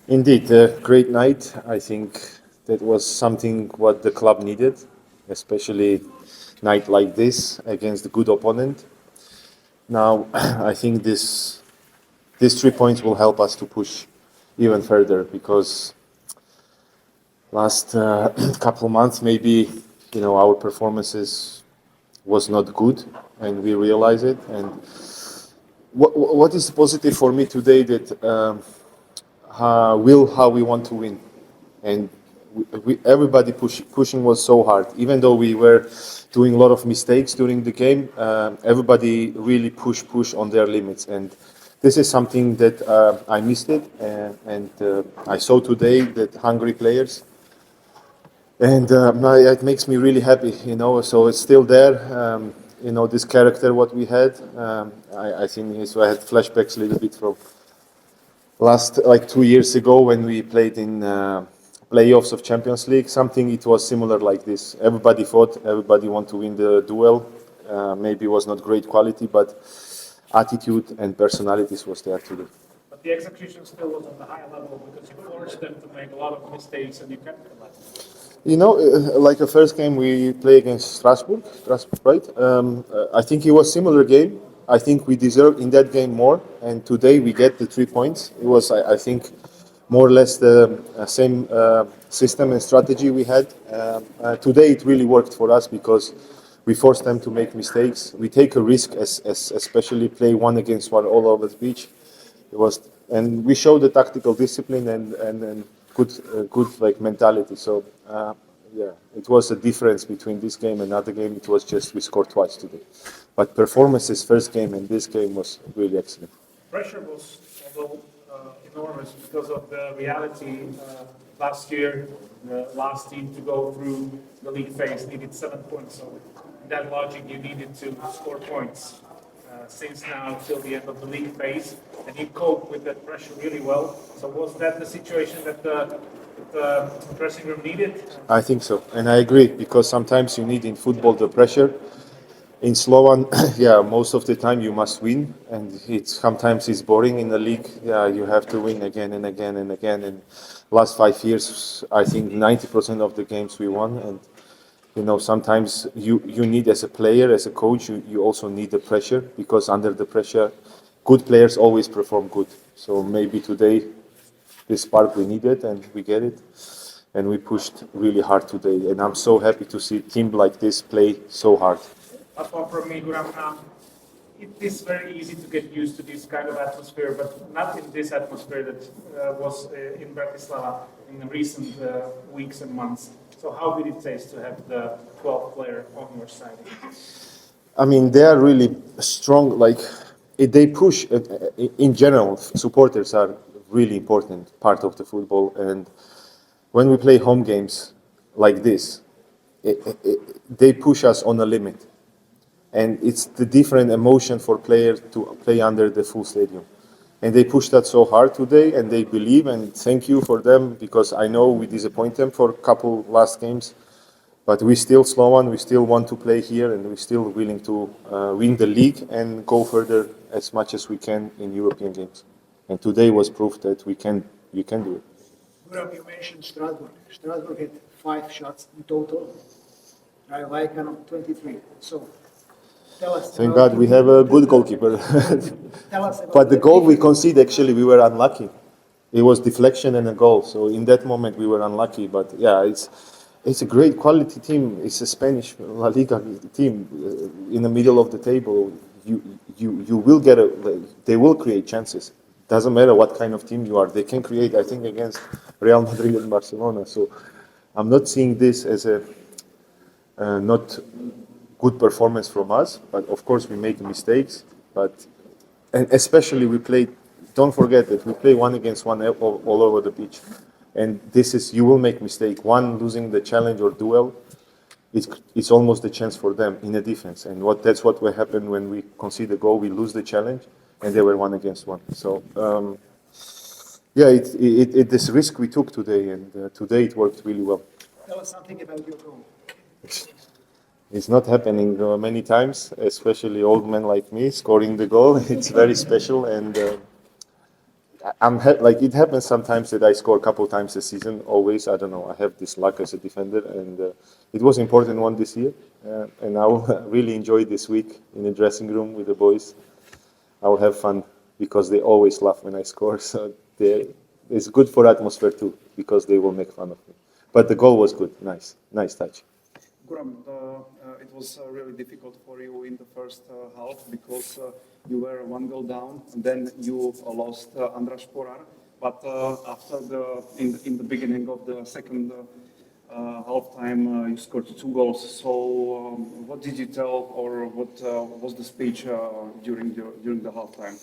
Indeed, a great night. I think that was something what the club needed, especially night like this against a good opponent. Now, I think these 3 points will help us to push even further because last couple of months maybe our performances was not good and we realize it. And what is positive for me today that how we want to win, and everybody pushing was so hard. Even though we were doing a lot of mistakes during the game, everybody really push on their limits, and this is something that I missed it, and I saw today that hungry players, and it makes me really happy. So it's still there. This character what we had. I think so I had flashbacks a little bit from last 2 years ago when we played in playoffs of Champions League. Something it was similar like this. Everybody fought, everybody wanted to win the duel. Maybe it was not great quality, but attitude and personalities was there today. But the execution still was on the high level because you forced them to make a lot of mistakes and you kept them. Like the first game we play against Strasbourg, right? I think it was similar game. I think we deserved in that game more, and today we get the 3 points. It was, I think, more or less the same system and strategy we had. Today it really worked for us because we forced them to make mistakes. We take a risk, as especially play one against one all over the pitch. And we showed the tactical discipline and good mentality. So it was a difference between this game and another game. It was just we scored twice today. But performances first game and this game was really excellent. Pressure was although enormous because of the reality. Last year, the last team to go through the league phase needed 7 points. So in that logic, you needed to score points. Since now till the end of the league phase, and you cope with that pressure really well. So was that the situation that the dressing room needed? I think so, and I agree, because sometimes you need in football the pressure. In Slovan, most of the time you must win, and sometimes it's boring in the league. You have to win again and again and again. And last 5 years, I think 90% of the games we won. And sometimes you need, as a player, as a coach, you also need the pressure, because under the pressure, good players always perform good. So maybe today, this spark we needed, and we get it. And we pushed really hard today. And I'm so happy to see a team like this play so hard. Last one from me, Guram. It is very easy to get used to this kind of atmosphere, but not in this atmosphere that was in Bratislava in the recent weeks and months. So how did it taste to have the 12th player on your side? I mean, they are really strong. They push. In general, supporters are really important part of the football. And when we play home games like this, they push us on a limit. And it's the different emotion for players to play under the full stadium. And they pushed that so hard today, and they believe, and thank you for them, because I know we disappoint them for a couple last games, but we still Slovan, we still want to play here, and we're still willing to win the league and go further as much as we can in European games. And today was proof that we can do it. Guram, you mentioned Strasbourg. Strasbourg had 5 shots in total. Weissa 23. So tell us. Thank God we have a good goalkeeper. But the goal we conceded, actually, we were unlucky. It was deflection and a goal. So in that moment, we were unlucky. But it's a great quality team. It's a Spanish La Liga team in the middle of the table. You will get they will create chances. Doesn't matter what kind of team you are. They can create, I think, against Real Madrid and Barcelona. So I'm not seeing this as a not good performance from us, but of course we make mistakes. And especially don't forget that we play one against one all over the pitch. And you will make mistake. One, losing the challenge or duel, it's almost a chance for them in a defense. And that's what will happen when we concede a goal. We lose the challenge, and they were one against one. So this risk we took today, and today it worked really well. Tell us something about your goal. It's not happening many times, especially old men like me scoring the goal. It's very special, and like it happens sometimes that I score a couple times a season. Always, I don't know. I have this luck as a defender, and it was important one this year. And I will really enjoy this week in the dressing room with the boys. I will have fun because they always laugh when I score. So it's good for atmosphere too because they will make fun of me. But the goal was good. Nice touch. Guram, it was really difficult for you in the first half because you were one goal down, and then you lost Andras Porar. But after in the beginning of the second halftime, you scored 2 goals. So, what did you tell, or what was the speech during the halftime?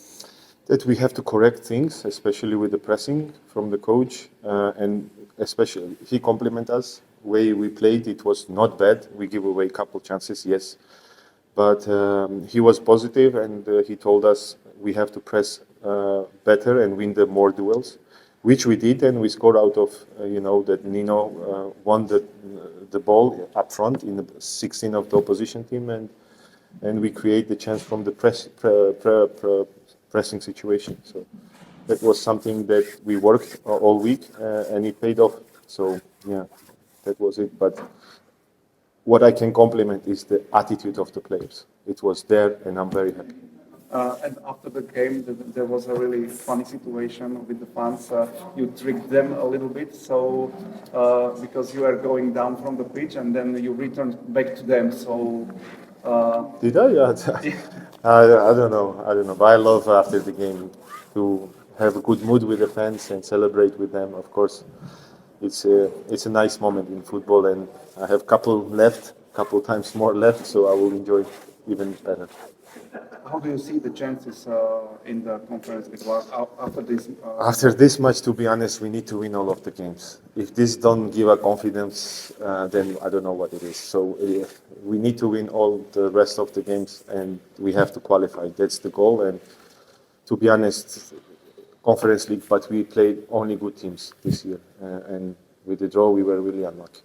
That we have to correct things, especially with the pressing from the coach, and especially he complimented us. Way we played, it was not bad. We give away a couple chances, yes, but he was positive, and he told us we have to press better and win the more duels, which we did, and we scored out of that Nino won the ball up front in the 16 of the opposition team, and we create the chance from the pressing situation. So that was something that we worked all week, and it paid off. So yeah. That was it. But what I can compliment is the attitude of the players. It was there, and I'm very happy. And after the game, there was a really funny situation with the fans. You tricked them a little bit, so because you are going down from the pitch, and then you returned back to them. So did I? I don't know. But I love after the game to have a good mood with the fans and celebrate with them. Of course. It's a nice moment in football, and I have couple times more left, so I will enjoy even better. How do you see the chances in the conference after this? After this match, to be honest, we need to win all of the games. If this don't give us confidence, then I don't know what it is. So we need to win all the rest of the games, and we have to qualify. That's the goal. And to be honest, Conference League, but we played only good teams this year, and with the draw we were really unlucky.